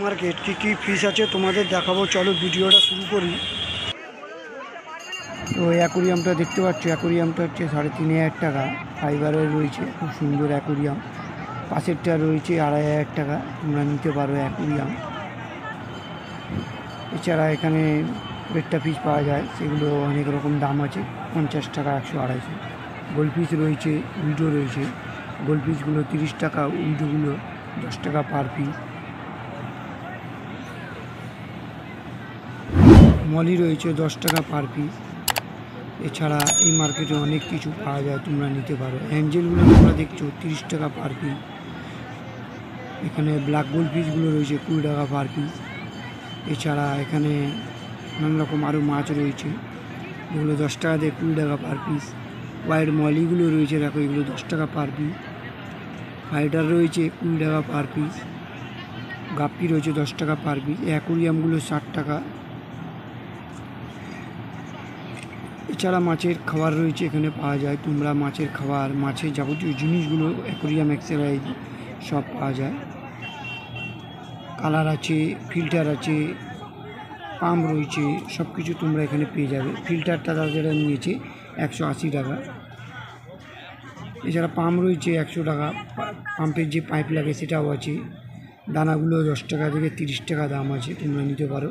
Market কী fish আছে তোমাদের দেখাবো, চলো ভিডিওটা শুরু করি। তো অ্যাকোরিয়ামটা দেখতে পাচ্ছ, অ্যাকোরিয়ামটা হচ্ছে 3,500 টাকা, ফাইবারের রয়েছে, খুব সুন্দর অ্যাকোরিয়াম। পাশেরটা রয়েছে 2,500 টাকা, তোমরা নিতে পারো অ্যাকোরিয়াম। এছাড়া এখানে বেট্টা ফিশ পাওয়া যায়, সেগুলো অনেক রকম দাম আছে, 50 টাকা, 100, 250। গোল্ড ফিশ রয়েছে, উইডো রয়েছে। গোল্ড ফিশগুলো 30 টাকা, উইডোগুলো 10 টাকা পার পিস। মলি রয়েছে 10 টাকা পার পিস। এছাড়া এই মার্কেটে অনেক কিছু পাওয়া যায়, তোমরা নিতে পারো। অ্যাঞ্জেলগুলো তোমরা দেখছো 30 টাকা পার পিস। এখানে ব্ল্যাক গোল্ড ফিশগুলো রয়েছে 20 টাকা পার পিস। এছাড়া এখানে নানা রকম আরও মাছ রয়েছে, এগুলো 10 টাকা দিয়ে 20 টাকা পার পিস। হোয়াইট মলিগুলো রয়েছে, দেখো এগুলো 10 টাকা পার পিস। ফাইটার রয়েছে 20 টাকা পার পিস। গাপ্পি রয়েছে 10 টাকা পার পিস। অ্যাকোরিয়ামগুলো 60 টাকা। এছাড়া মাছের খাবার রয়েছে, এখানে পাওয়া যায়, তোমরা মাছের খাবার, মাছের যাবতীয় জিনিসগুলো অ্যাকোরিয়াম এক্সারসাইজ সব পাওয়া যায়। কালার আছে, ফিল্টার আছে, পাম্প রয়েছে, সব কিছু তোমরা এখানে পেয়ে যাবে। ফিল্টারটা তাদের নিয়েছে 180 টাকা। এছাড়া পাম্প রয়েছে 100 টাকা, পাম্পের যে পাইপ লাগে সেটাও আছে। দানাগুলো 10 টাকা থেকে 30 টাকা দাম আছে, তোমরা নিতে পারো।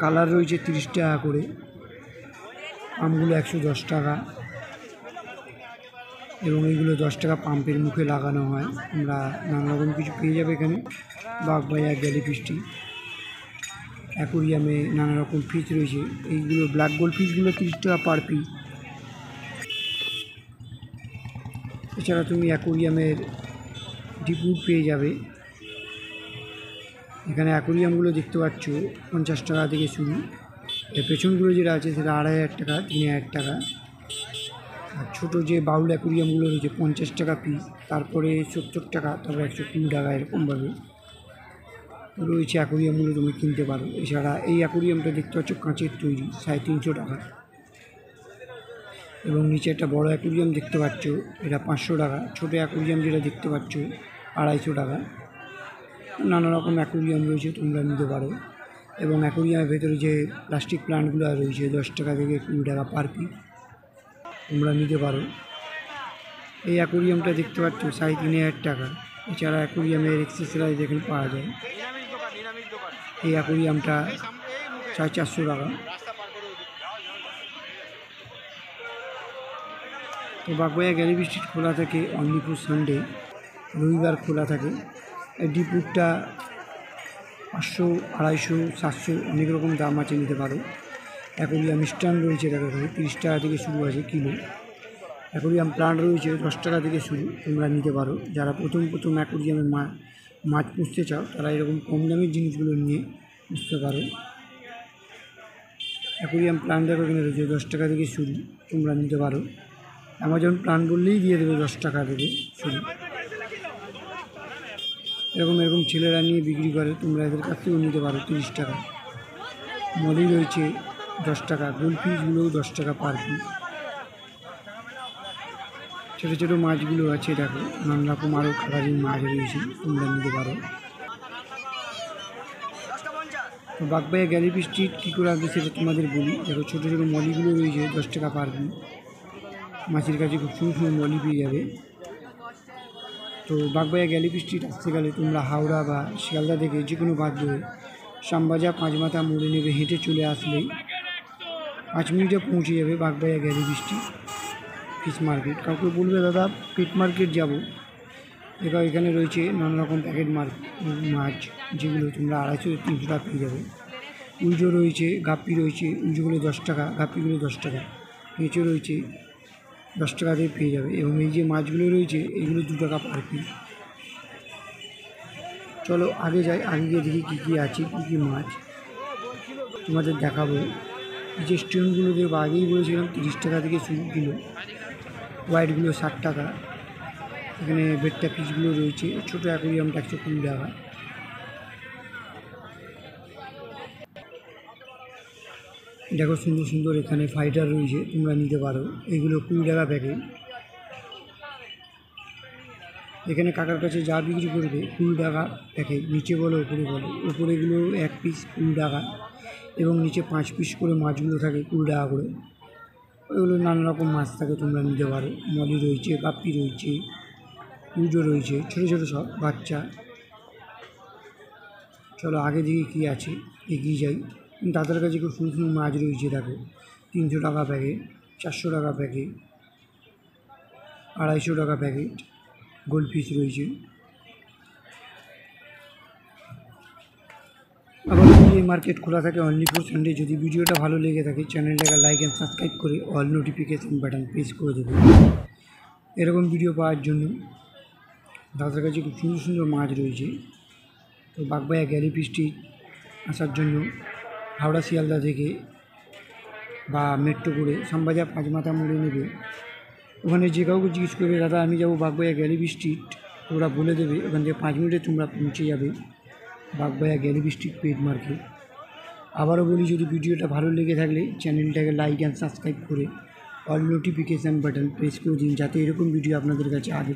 কালার রয়েছে 30 টাকা করে, পাম্পগুলো 110 টাকা, এবং এইগুলো 10 টাকা পাম্পের মুখে লাগানো হয়। তোমরা নানা রকম কিছু পেয়ে যাবে এখানে। বাগবাইয়া গ্যালি ফিশটি অ্যাকোরিয়ামে নানা রকম ফিশ রয়েছে। এইগুলো ব্ল্যাক গোল্ড ফিশগুলো 30 টাকা পার পিস। এছাড়া তুমি অ্যাকোরিয়ামের ডিপুট পেয়ে যাবে। এখানে অ্যাকোরিয়ামগুলো দেখতে পাচ্ছ 50 টাকা থেকে শুরু। এর পেছনগুলো যেটা আছে সেটা 2,500 টাকা, 3,000 টাকা। আর ছোটো যে বাউল অ্যাকোরিয়ামগুলো রয়েছে 50 টাকা পিস, তারপরে 70 টাকা, তারপরে 120 টাকা, এরকমভাবে রয়েছে অ্যাকোরিয়ামগুলো, তুমি কিনতে পারো। এছাড়া এই অ্যাকোরিয়ামটা দেখতে পাচ্ছ কাঁচের তৈরি, 350 টাকা। এবং নিচে একটা বড় অ্যাকোরিয়াম দেখতে পাচ্ছ, এটা 500 টাকা। ছোটো অ্যাকোরিয়াম যেটা দেখতে পাচ্ছ 250 টাকা। নানা রকম অ্যাকোরিয়াম রয়েছে, তোমরা নিতে পারো। এবং অ্যাকোরিয়ামের ভেতরে যে প্লাস্টিক প্লান্টগুলো রয়েছে 10 টাকা থেকে 20 টাকা পার পিস, তোমরা নিতে পারো। এই অ্যাকোরিয়ামটা দেখতে পাচ্ছ 3,500 টাকা। এছাড়া অ্যাকোরিয়ামের এক্সেসরিজ এখানে পাওয়া যায়। এই অ্যাকোরিয়ামটা 450 টাকা। তো বাগবাইয়া গ্যালি স্ট্রিট খোলা থাকে অনলি ফর সানডে, রবিবার খোলা থাকে। এই ডিপুটটা 500, 250, 700, অনেক রকম দাম আছে, নিতে পারো। অ্যাকোরিয়াম স্ট্যান্ড রয়েছে, দেখো এখানে 30 টাকা থেকে শুরু আছে কিলো। অ্যাকোরিয়াম প্লান্ট রয়েছে 10 টাকা থেকে শুরু, তোমরা নিতে পারো। যারা প্রথম অ্যাকোরিয়ামে মাছ পুষতে চাও, তারা এরকম কম দামের জিনিসগুলো নিয়ে পুষতে পারো। অ্যাকোরিয়াম প্লান্ট দেখো এখানে রয়েছে 10 টাকা থেকে শুরু, তোমরা নিতে পারো। অ্যামাজন প্লান্ট বললেই দিয়ে দেবে 10 টাকা থেকে শুরু। এরকম ছেলেরা নিয়ে বিক্রি করে, তোমরা এদের কাছ থেকেও নিতে পারো 30 টাকা। মলি রয়েছে 10 টাকা, গোল্ড ফিশগুলোও 10 টাকা পার পিস। ছোটো ছোটো মাছগুলো আছে, দেখো নানা রকম আরও কালারিং মাছ রয়েছে, তোমরা নিতে পারো। তো বাগবাইয়া গ্যালি স্ট্রিট কী করে আসবে সেটা তোমাদের বলি। দেখো ছোটো ছোটো মলিগুলো রয়েছে 10 টাকা পার পিস। মাছের কাছে খুব সুন্দর সুন্দর মলি পেয়ে যাবে। তো বাগবাইয়া গ্যালি স্ট্রিট আসতে গেলে তোমরা হাওড়া বা শিয়ালদা থেকে যে কোনো বাস ধরে শ্যামবাজার 5 মাথা মোড়ে নেবে, হেঁটে চলে আসলেই 5 মিনিটে পৌঁছে যাবে বাগবাইয়া গ্যালি স্ট্রিট ফিশ মার্কেট। কাউকে বলবে দাদা পেট মার্কেট যাব, দেখো এখানে রয়েছে নানা রকম প্যাকেট মাছ, যেগুলো তোমরা 250-300 টাকা পেয়ে যাবে। উইডো রয়েছে, গাপ্পি রয়েছে, উইডোগুলো 10 টাকা, গাপ্পিগুলো 10 টাকা। কেঁচো রয়েছে 10 টাকা দিয়ে পেয়ে যাবে। এবং এই যে মাছগুলো রয়েছে এগুলো 2 টাকা পার পিস। চলো আগে যাই, আগে গিয়ে দেখি কী কী আছে, কী কী মাছ তোমাদের দেখাবো। এই যে স্টোনগুলো দেখবো, আগেই বলেছিলাম 30 টাকা থেকে শুরু কিলো। হোয়াইটগুলো 60 টাকা। এখানে বেট্টা ফিশগুলো রয়েছে, ছোটো অ্যাকোরিয়ামটা 120 টাকা। দেখো সুন্দর সুন্দর এখানে ফাইটার রয়েছে, তোমরা নিতে পারো। এগুলো 20 টাকা প্যাকেট। এখানে কাকার কাছে যা বিক্রি করবে 20 টাকা প্যাকেট, নিচে বলো ওপরে বলো, ওপরেগুলো 1 পিস 20 টাকা এবং নিচে 5 পিস করে মাছগুলো থাকে 20 টাকা করে। ওইগুলো নানা রকম মাছ থাকে, তোমরা নিতে পারো। মলি রয়েছে, গাপ্পি রয়েছে, পুজো রয়েছে, ছোটো ছোটো সব বাচ্চা। চলো আগে দিকে কী আছে এগিয়ে যাই। তাদের কাছে খুব সুন্দর সুন্দর মাছ রয়েছে, দেখো 300 টাকা প্যাকেট, 400 টাকা প্যাকেট, 250 টাকা প্যাকেট গোল্ড ফিশ রয়েছে। আবার এই মার্কেট খোলা থাকে অনলি ফর সানডে। যদি ভিডিওটা ভালো লেগে থাকে চ্যানেলটাকে লাইক অ্যান্ড সাবস্ক্রাইব করে অল নোটিফিকেশান বাটন প্রেস করে দেবে এরকম ভিডিও পাওয়ার জন্য। তাদের কাছে খুব সুন্দর সুন্দর মাছ রয়েছে। তো বাগবাইয়া গ্যালিফিশ স্ট্রিট আসার জন্য হাওড়া শিয়ালদা থেকে বা মেট্রো করে শ্যামবাজার 5 মাথা মোড়ে নেবে। ওখানে যে কাউকে জিজ্ঞেস করবে দাদা আমি যাবো বাগবাইয়া গ্যালিফিশ স্ট্রিট, ওরা বলে দেবে। ওখান থেকে 5 মিনিটে তোমরা পৌঁছে যাবে বাগবাইয়া গ্যালিফিশ স্ট্রিট পেট মার্কেট। আবারও বলি, যদি ভিডিওটা ভালো লেগে থাকলে চ্যানেলটাকে লাইক অ্যান্ড সাবস্ক্রাইব করে অল নোটিফিকেশান বাটন প্রেস করে দিন, যাতে এরকম ভিডিও আপনাদের কাছে আগে